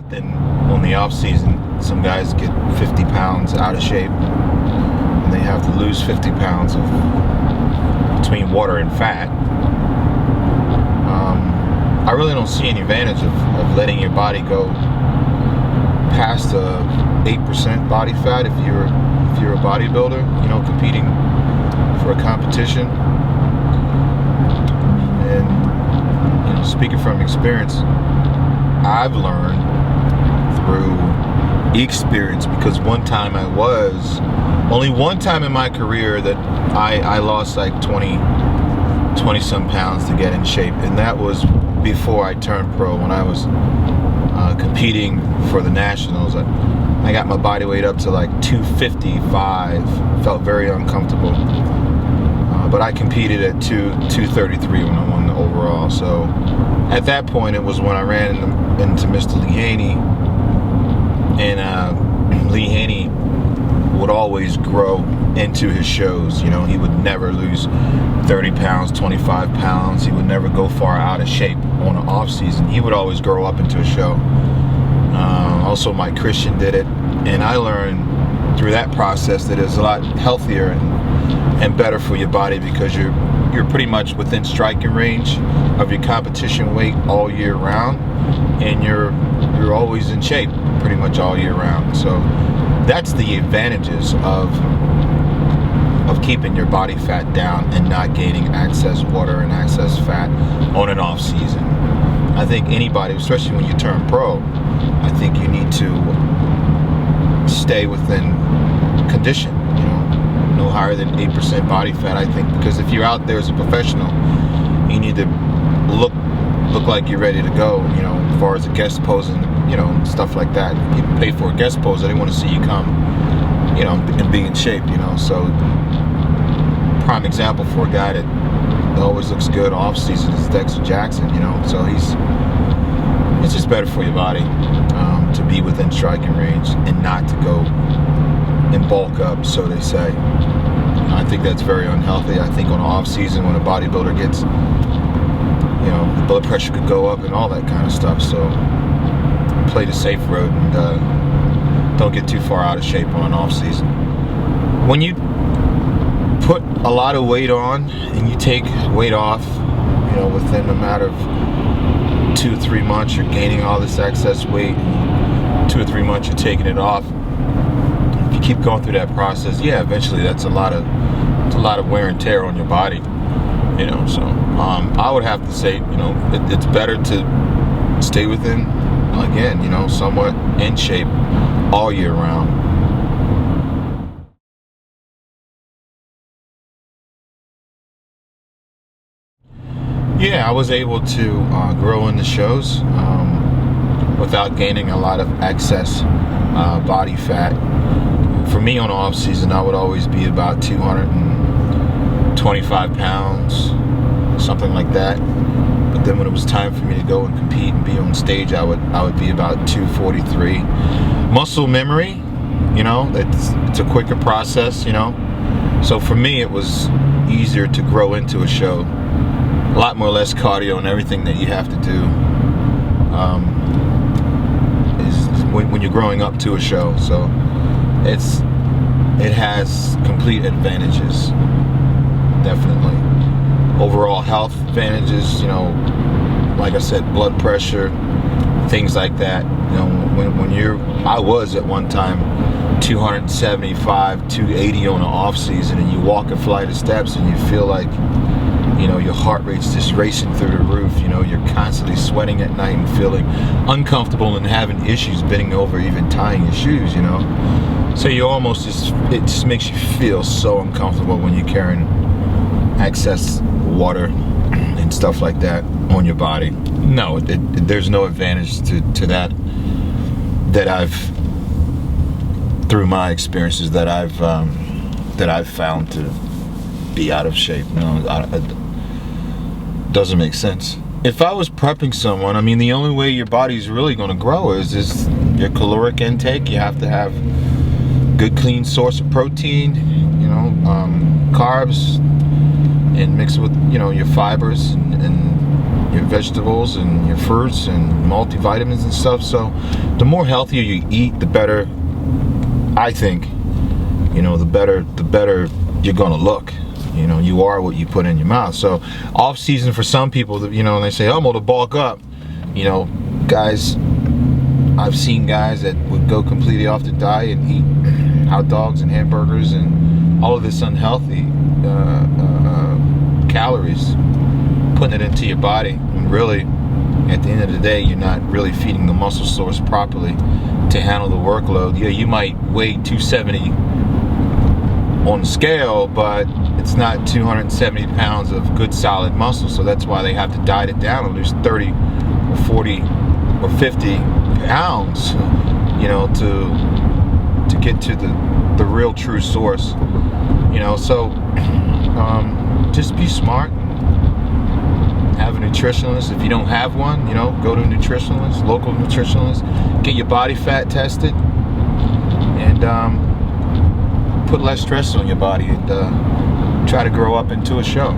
then on the off season, some guys get 50 pounds out of shape, and they have to lose 50 pounds between water and fat. I really don't see any advantage of letting your body go past 8% body fat if you're a bodybuilder, competing for a competition. And speaking from experience, I've learned through experience, because only one time in my career that I lost like 20 some pounds to get in shape, and that was before I turned pro. When I was competing for the nationals, I got my body weight up to like 255, felt very uncomfortable, but I competed at 233 when I won the overall. So at that point, it was when I ran into Mr. Lee Haney, and Lee Haney would always grow into his shows. He would never lose 30 pounds, 25 pounds. He would never go far out of shape on an off season. He would always grow up into a show. Also, Mike Christian did it, and I learned through that process that it's a lot healthier and better for your body, because you're pretty much within striking range of your competition weight all year round, and you're always in shape pretty much all year round. So that's the advantages of keeping your body fat down and not gaining excess water and excess fat on an off season. I think anybody, especially when you turn pro, I think you need to stay within condition, no higher than 8% body fat, I think, because if you're out there as a professional, you need to look like you're ready to go, as far as a guest posing, stuff like that. People pay for a guest pose, they want to see you come, and be in shape, So prime example for a guy that always looks good off season is Dexter Jackson, So it's just better for your body to be within striking range and not to go and bulk up, so they say. I think that's very unhealthy. I think on off season, when a bodybuilder gets, the blood pressure could go up and all that kind of stuff. So play the safe road and don't get too far out of shape on an off season. When you put a lot of weight on and you take weight off, within a matter of 2 or 3 months, you're gaining all this excess weight. 2 or 3 months, you're taking it off. If you keep going through that process, eventually that's a lot of wear and tear on your body. So I would have to say, it's better to stay within, again, somewhat in shape all year round. I was able to grow in the shows without gaining a lot of excess body fat. For me, on off season, I would always be about 225 pounds, something like that. But then when it was time for me to go and compete and be on stage, I would be about 243. Muscle memory, it's a quicker process, So for me, it was easier to grow into a show. A lot more less cardio and everything that you have to do is when you're growing up to a show. So it has complete advantages, definitely. Overall health advantages, like I said, blood pressure, things like that. I was at one time 275, 280 on an off season, and you walk a flight of steps and you feel like, your heart rate's just racing through the roof. You're constantly sweating at night and feeling uncomfortable and having issues bending over, even tying your shoes, So you almost it just makes you feel so uncomfortable when you're carrying excess water and stuff like that on your body. No, there's no advantage to that I've, through my experiences, that I've found to be out of shape. It doesn't make sense. If I was prepping someone, the only way your body's really going to grow is your caloric intake. You have to have good, clean source of protein, carbs, and mix it with, your fibers and your vegetables and your fruits and multivitamins and stuff. So the more healthier you eat, the better, I think, you know, the better you're gonna look. You know, you are what you put in your mouth. So off season for some people, you know, and they say, oh, well, to bulk up, you know, guys, I've seen guys that would go completely off the diet and eat hot dogs and hamburgers and all of this unhealthy calories, putting it into your body, and really at the end of the day you're not really feeding the muscle source properly to handle the workload. Yeah, you might weigh 270 on the scale, but it's not 270 pounds of good solid muscle. So that's why they have to diet it down and lose 30 or 40 or 50 pounds, you know, to get to the real true source, you know. So just be smart, have a nutritionist. If you don't have one, you know, go to a nutritionist, local nutritionist, get your body fat tested, and put less stress on your body, and try to grow up into a show.